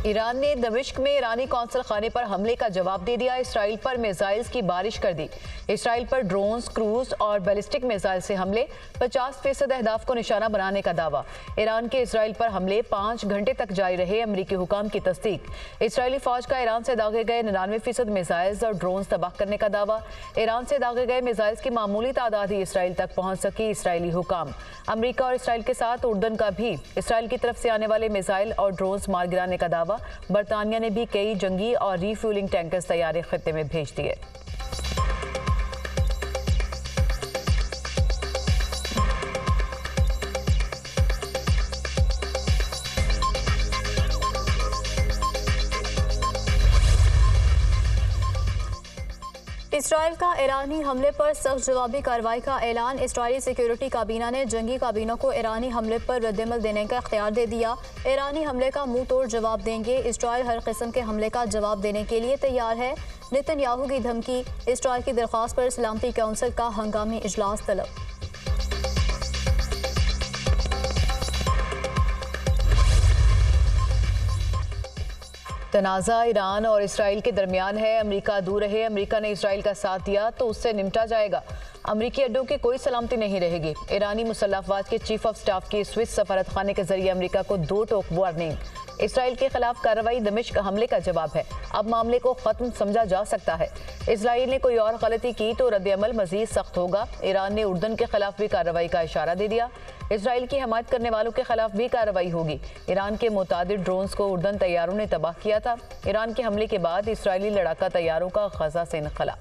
Iran ने दमिश्क में ईरानी कौंसल खाने पर हमले का जवाब दे दिया। इसराइल पर मिसाइल्स की बारिश कर दी। इसराइल पर ड्रोन्स, क्रूज और बैलिस्टिक मिसाइल से हमले, 50% अहदाफ को निशाना बनाने का दावा। ईरान के इसराइल पर हमले 5 घंटे तक जारी रहे, अमरीकी हुकाम की तस्दीक। इसराइली फौज का ईरान से दागे गए 99% मिसाइल्स और ड्रोन्स तबाह करने का दावा। ईरान से दागे गए मिसाइल्स की मामूली तादाद ही इसराइल तक पहुंच सकी, इसराइली हुकाम। अमरीका और इसराइल के साथ उर्दन का भी इसराइल की तरफ से आने वाले मिसाइल और ड्रोन्स मार गिराने का दावा। बरतानिया ने भी कई जंगी और रीफ्यूलिंग टैंकर्स तैयारी खत्ते में भेज दिए। इसराइल का ईरानी हमले पर सख्त जवाबी कार्रवाई का ऐलान। इसराइली सिक्योरिटी काबीना ने जंगी काबीना को ईरानी हमले पर रद्दमल देने का इख्तियार दे दिया। ईरानी हमले का मुंह तोड़ जवाब देंगे। इसराइल हर किस्म के हमले का जवाब देने के लिए तैयार है। नेतन्याहू की धमकी। इसराइल की दरख्वास्त पर सलामती काउंसिल का हंगामी इजलास तलब। तनाज़ा ईरान और इसराइल के दरमियान है। अमेरिका दूर रहे, अमेरिका ने इसराइल का साथ दिया तो उससे निपटा जाएगा। अमरीकी अड्डों की कोई सलामती नहीं रहेगी। ईरानी मुसल्लह अफवाज के चीफ ऑफ स्टाफ की स्विस सफारत खाने के जरिए अमरीका को 2 टोक वार्निंग। इसराइल के खिलाफ कार्रवाई दमिश्क हमले का जवाब है। अब मामले को खत्म समझा जा सकता है। इसराइल ने कोई और गलती की तो रद्द-ए-अमल मजीद सख्त होगा। ईरान ने उर्दन के खिलाफ भी कार्रवाई का इशारा दे दिया। इसराइल की हमायत करने वालों के खिलाफ भी कार्रवाई होगी। ईरान के मुतादिद ड्रोन्स को उर्दन तैयारों ने तबाह किया था। ईरान के हमले के बाद इसराइली लड़ाका तैयारों का गजा से इनखला।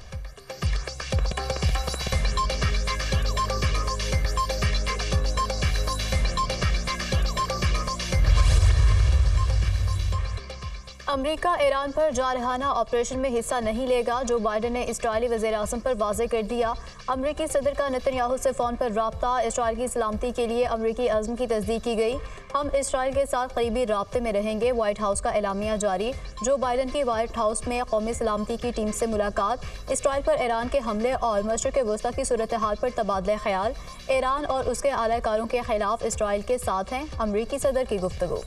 अमरीका ईरान पर जारहाना ऑपरेशन में हिस्सा नहीं लेगा। जो बाइडन ने इसराइली वज़ीर-ए-आज़म पर वाज़ेह कर दिया। अमरीकी सदर का नेतन्याहू से फ़ोन पर राब्ता। इसराइल की सलामती के लिए अमरीकी अज़्म की तस्दीक की गई। हम इसराइल के साथ करीबी राब्ते में रहेंगे। व्हाइट हाउस का एलामिया जारी। जो बाइडन की व्हाइट हाउस में कौमी सलामती की टीम से मुलाकात। इसराइल पर ईरान के हमले और मशरिक़ वस्ता की सूरत हाल पर तबादला ख्याल। ईरान और उसके आलाकारों के खिलाफ इसराइल के साथ हैं। अमरीकी सदर की गुफ्तगू।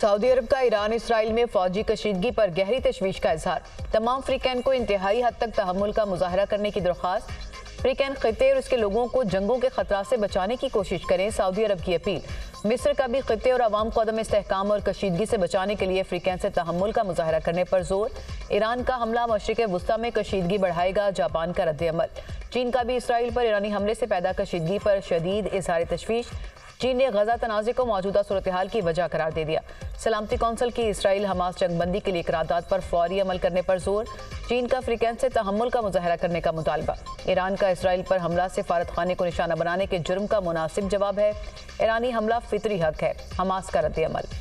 सऊदी अरब का ईरान इसराइल में फौजी कशीदगी पर गहरी तशवीश का इजहार। तमाम फ्रीकैन को इंतहाई हद तक तहम्मुल का मुजाहरा करने की दरख्वास्त। फ्रीकैन खिते और इसके लोगों को जंगों के खतरा से बचाने की कोशिश करें, सऊदी अरब की अपील। मिस्र का भी खिते और अवाम को अदम इस्तेहकाम और कशीदगी से बचाने के लिए फ्रीकैन से तहम्मुल का मुजाहरा करने पर जोर। ईरान का हमला मशरिक़ वस्ता में कशीदगी बढ़ाएगा, जापान का रद्द-ए-अमल। चीन का भी इसराइल पर ईरानी हमले से पैदा कशीदगी पर शदीद इज़हार तशवीश। चीन ने गजा तनाज़े को मौजूदा सूरत हाल की वजह करार दे दिया। सलामती कौंसिल की इसराइल हमास जंगबंदी के लिए करारदाद पर फौरी अमल करने पर जोर। चीन का फ्रीकैन से तहम्मुल का मुजाहरा करने का मुतालबा। ईरान का इसराइल पर हमला सिफारत खाने को निशाना बनाने के जुर्म का मुनासिब जवाब है। ईरानी हमला फितरी हक है, हमास का रद्द-ए-अमल।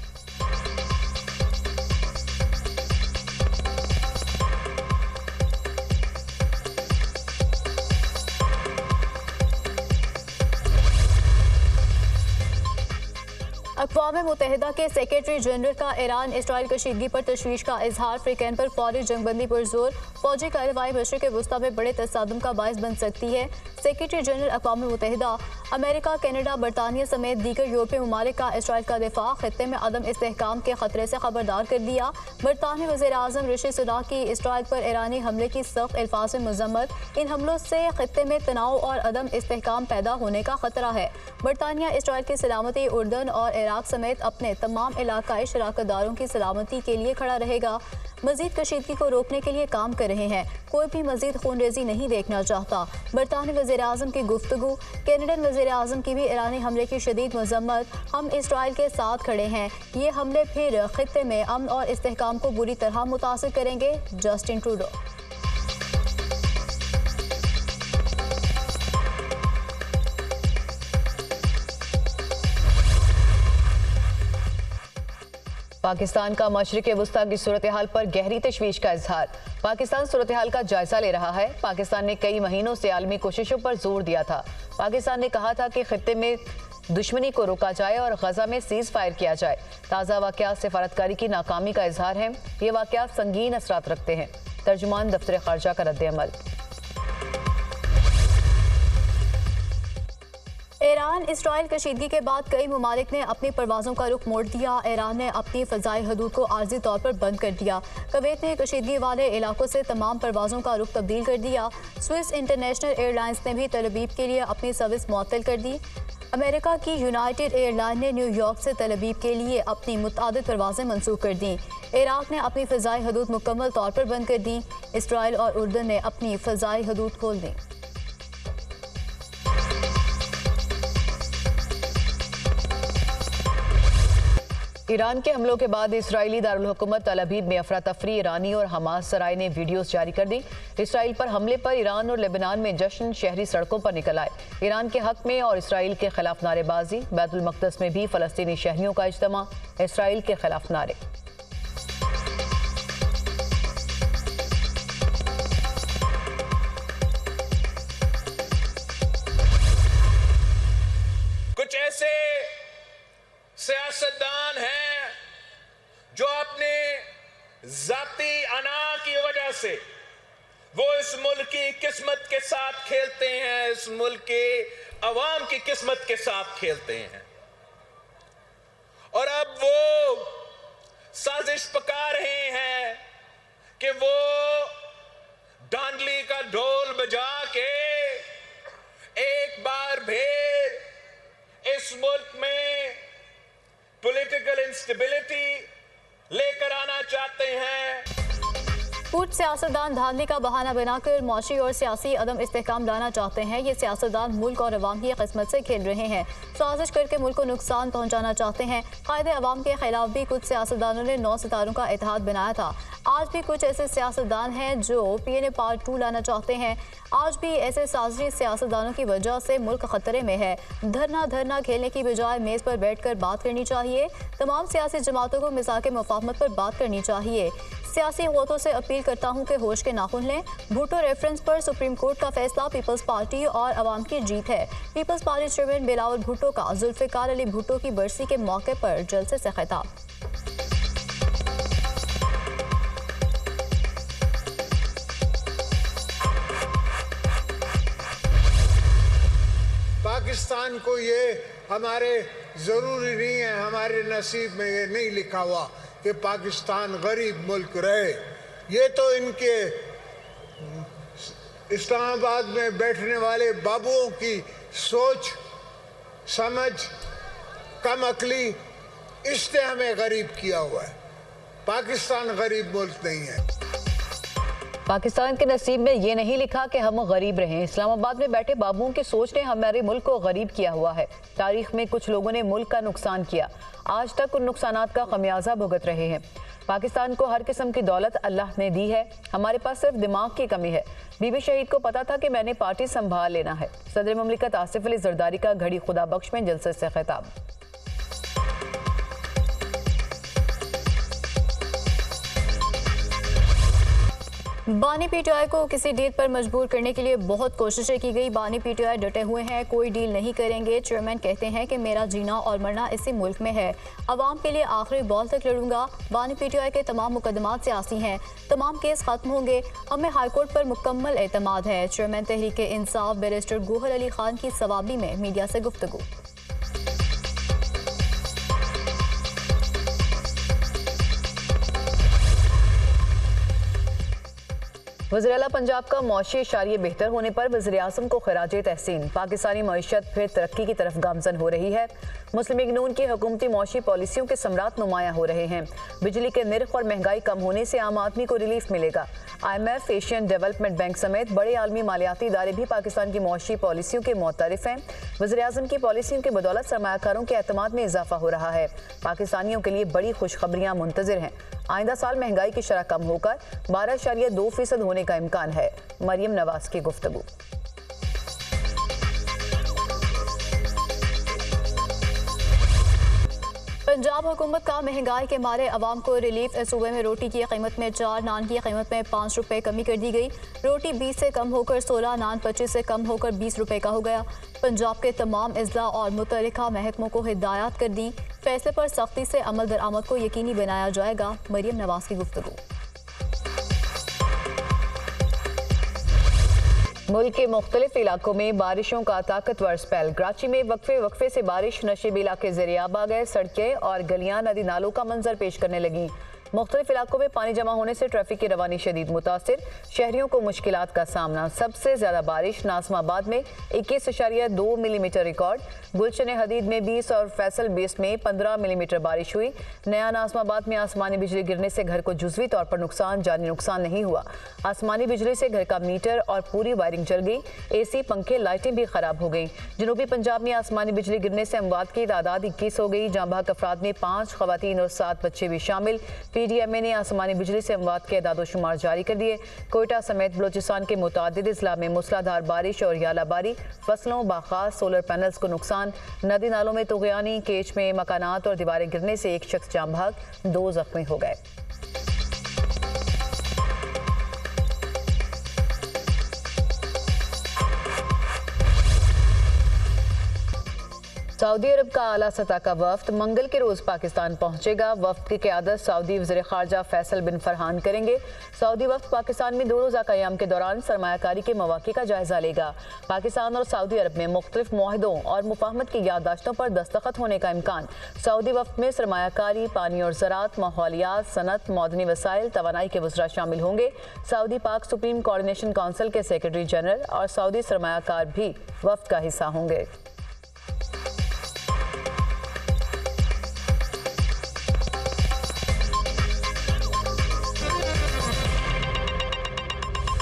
अक़वाम मुत्तहिदा के सेक्रेटरी जनरल का ईरान इसराइल कशीदगी पर तशवीश का इजहार। फ्रीकैन पर फौरी जंगबंदी पर जोर। फौजी कार्रवाई मशरिक़ वस्ता में बड़े तसादुम का बायस बन सकती है। सेक्रेटरी जनरल अक़वाम मुत्तहिदा अमेरिका, कनाडा, बरतानिया समेत दीगर यूरोपीय ममालिक का इसराइल का दिफा। खित्ते में अदम इस्तेहकाम के खतरे से खबरदार कर दिया। बरतानवी वज़ीर-ए-आज़म ऋषि सुनाक की इसराइल पर ईरानी हमले की सख्त अल्फाज में मज़म्मत। इन हमलों से खित्ते में तनाव और अदम इस्तेहकाम पैदा होने का खतरा है। बरतानिया इसराइल की सलामती, उर्दन और इराक समेत अपने तमाम इलाकाई शराकतदारों की सलामती के लिए खड़ा रहेगा। मजीद कशीदगी को रोकने के लिए काम कर रहे हैं। कोई भी मजीद खूनरेजी नहीं देखना चाहता। बरतानवी वज़ीर-ए-आज़म की गुफ्तगू। कैनेडियन वज़ीर-ए-आज़म की भी ईरानी हमले की शदीद मज़म्मत। हम इसराइल के साथ खड़े हैं। ये हमले फिर खित्ते में अमन और इस्तेहकाम को बुरी तरह मुतासिर करेंगे। Justin Trudeau. पाकिस्तान का मशरिक़ वुस्ता की सूरत हाल पर गहरी तशवीश का इजहार। पाकिस्तान सूरत हाल का जायजा ले रहा है। पाकिस्तान ने कई महीनों से आलमी कोशिशों पर जोर दिया था। पाकिस्तान ने कहा था कि खित्ते में दुश्मनी को रोका जाए और गजा में सीज फायर किया जाए। ताज़ा वाक़यात सिफारतकारी की नाकामी का इजहार है। ये वाक़यात संगीन असरात रखते हैं। तर्जुमान दफ्तर खारजा का रद्द-ए-अमल। ईरान इसराइल कशीदगी के बाद कई ममालिक ने अपनी परवाज़ों का रुख मोड़ दिया। ईरान ने अपनी फ़ज़ाई हदूद को आर्जी तौर पर बंद कर दिया। कुवैत ने कशीदगी वाले इलाकों से तमाम परवाज़ों का रुख तब्दील कर दिया। स्विस इंटरनेशनल एयरलाइंस ने भी तल अवीव के लिए अपनी सर्विस मुअत्तल कर दी। अमेरिका की यूनाइटेड एयरलाइन ने न्यूयॉर्क से तल अवीव के लिए अपनी मुतअद्दिद परवाज़ें मनसूख कर दी। इराक ने अपनी फ़ज़ाई हदूद मुकम्मल तौर पर बंद कर दी। इसराइल और उर्दन ने अपनी फ़ज़ाई हदूद खोल दी। ईरान के हमलों के बाद इजरायली दारुल हुकूमत तल अवीव में अफरा तफरी। ईरानी और हमास सराय ने वीडियोस जारी कर दी। इसराइल पर हमले पर ईरान और लेबनान में जश्न, शहरी सड़कों पर निकल आए। ईरान के हक में और इसराइल के खिलाफ नारेबाजी। बैतुल मक़दस में भी फ़लस्तीनी शहरियों का इज्तिमा, इसराइल के खिलाफ नारे। कुछ ऐसे सियासतदान हैं जो अपने जाती अना की वजह से वो इस मुल्क की किस्मत के साथ खेलते हैं, इस मुल्क के अवाम की किस्मत के साथ खेलते हैं और अब वो साजिश पका रहे हैं कि वो डांडली का ढोल बजा के एक बार फिर इस मुल्क में पॉलिटिकल इंस्टेबिलिटी लेकर आना चाहते हैं। कुछ सियासतदान धांधली का बहाना बनाकर मौशी और सियासी अदम इस्तेहकाम लाना चाहते हैं। ये सियासतदान मुल्क और अवाम की किस्मत से खेल रहे हैं, साजिश करके मुल्क को नुकसान पहुंचाना चाहते हैं। कायदे अवाम के खिलाफ भी कुछ सियासतदानों ने 9 सितारों का इत्तेहाद बनाया था। आज भी कुछ ऐसे सियासतदान हैं जो PNA पार्ट 2 लाना चाहते हैं। आज भी ऐसे साजिशी सियासतदानों की वजह से मुल्क खतरे में है। धरना खेलने की बजाय मेज़ पर बैठकर बात करनी चाहिए। तमाम सियासी जमातों को मिसाके मुफाहमत पर बात करनी चाहिए। सियासी क़ुव्वतों से अपील करता हूँ कि होश के नाखून लें। भुट्टो रेफरेंस पर सुप्रीम कोर्ट का फैसला पीपल्स पार्टी और अवाम की जीत है। पीपल्स पार्टी चेयरमैन बिलावल भुट्टो का जुल्फ़िकार अली भुट्टो की बरसी के मौके पर जलसे से खिताब। पाकिस्तान को ये हमारे ज़रूरी नहीं है, हमारे नसीब में ये नहीं लिखा हुआ कि पाकिस्तान गरीब मुल्क रहे। ये तो इनके इस्लामाबाद में बैठने वाले बाबुओं की सोच समझ, कम अकली, इसने हमें गरीब किया हुआ है। पाकिस्तान गरीब मुल्क नहीं है। पाकिस्तान के नसीब में ये नहीं लिखा कि हम गरीब रहें। इस्लामाबाद में बैठे बाबुओं की सोच ने हमारे मुल्क को गरीब किया हुआ है। तारीख में कुछ लोगों ने मुल्क का नुकसान किया, आज तक उन नुकसानात का खमियाजा भुगत रहे हैं। पाकिस्तान को हर किस्म की दौलत अल्लाह ने दी है, हमारे पास सिर्फ दिमाग की कमी है। बीबी शहीद को पता था कि मैंने पार्टी संभाल लेना है। सदर मुमलिकत आसिफ अली जरदारी का घड़ी खुदा बख्श में जलसे से खिताब। बानी PTI को किसी डील पर मजबूर करने के लिए बहुत कोशिशें की गई। बानी PTI डटे हुए हैं, कोई डील नहीं करेंगे। चेयरमैन कहते हैं कि मेरा जीना और मरना इसी मुल्क में है, अवाम के लिए आखिरी बॉल तक लड़ूंगा। बानी PTI के तमाम मुकदमात सियासी हैं, तमाम केस खत्म होंगे, हमें हाईकोर्ट पर मुकम्मल एतमाद है। चेयरमैन तहरीक इंसाफ बैरिस्टर गोहर अली खान की सवाबी में मीडिया से गुफ्तगू। वज़ीर आला पंजाब का मौशी इशारिये बेहतर होने पर वज़ीर-ए-आज़म को खिराजे तहसीन। पाकिस्तानी मईशत फिर तरक्की की तरफ गामजन हो रही है। मुस्लिम लीग नून की हुकूमती मौशी पॉलिसियों के समरात नुमायां हो रहे हैं। बिजली के निर्ख और महंगाई कम होने से आम आदमी को रिलीफ मिलेगा। IMF, एशियन डेवलपमेंट बैंक समेत बड़े आलमी मालियाती इदारे भी पाकिस्तान की मौशी पॉलिसियों के मुतरिफ हैं। वज़ीर-ए-आज़म की पॉलिसियों की बदौलत सरमायाकारों के एतमाद में इजाफा हो रहा है। पाकिस्तानियों के लिए बड़ी खुशखबरियां मुंतज़िर हैं। आइंदा साल महंगाई की शरह कम होकर 12.2% होने का इम्कान है। मरियम नवाज की गुफ्तगू। पंजाब हुकूमत का महंगाई के मारे अवाम को रिलीफ। सूबे में रोटी की कीमत में 4, नान की कीमत में 5 रुपए कमी कर दी गई। रोटी 20 से कम होकर 16, नान 25 से कम होकर 20 रुपए का हो गया। पंजाब के तमाम अजला और मुतल्लिका महकमों को हिदायत कर दी। फैसले पर सख्ती से अमल दरामद को यकीनी बनाया जाएगा। मरियम नवाज की गुफ्तगू। मुल्क के मुख्तलिफ इलाकों में बारिशों का ताकतवर स्पेल। कराची में वक्फे से बारिश नशीबी इलाके ज़ेरियाब आ गए। सड़कें और गलियां नदी नालों का मंजर पेश करने लगी। मुख्तलिफ इलाकों में पानी जमा होने से ट्रैफिक की रवानी शदीद मुतासिर। शहरियों को मुश्किलात का सामना। सबसे ज्यादा बारिश नाज़िमाबाद में 21.2 मिलीमीटर रिकॉर्ड। गुलशन हदीद में 20 और फैसल 20 में 15 मिलीमीटर बारिश हुई। नया नाज़िमाबाद में आसमानी बिजली गिरने से घर को जुज़वी तौर पर नुकसान, जानी नुकसान नहीं हुआ। आसमानी बिजली से घर का मीटर और पूरी वायरिंग जल गई। AC, पंखे, लाइटें भी खराब हो गई। जनूबी पंजाब में आसमानी बिजली गिरने से अमवात की तादाद 21 हो गई। जाँ बहक अफराद में 5 ख़वातीन और 7 बच्चे भी शामिल। PDMA ने आसमानी बिजली से अमवात के अदाद-ओ-शुमार जारी कर दिए। कोयटा समेत बलोचिस्तान के मुतादिद इज़ला में मूसलाधार बारिश और यालाबारी, फसलों, बाखास, सोलर पैनल्स को नुकसान। नदी नालों में तुग़यानी, केच में मकानात और दीवारें गिरने से 1 शख्स जाँ बहक, 2 जख्मी हो गए। सऊदी अरब का आला सतह का वफ्द मंगल के रोज पाकिस्तान पहुंचेगा। वफ्द की क़यादत सऊदी वज़ीर ख़ारजा फैसल बिन फरहान करेंगे। सऊदी वफ्द पाकिस्तान में 2 रोज़ा क़याम के दौरान सरमायाकारी के मौक़े का जायजा लेगा। पाकिस्तान और सऊदी अरब में मुख्तलिफ मुआहदों और मुफाहमत की याददाश्तों पर दस्तखत होने का इम्कान। सऊदी वफ्द में सरमायाकारी, पानी और ज़राअत, माहौलियात, सनत, मौदनी वसाइल, तवानाई के वज़रा शामिल होंगे। सऊदी पाक सुप्रीम कोऑर्डिनेशन काउंसिल के सेक्रेटरी जनरल और सऊदी सरमायाकार भी वफ्द का हिस्सा होंगे।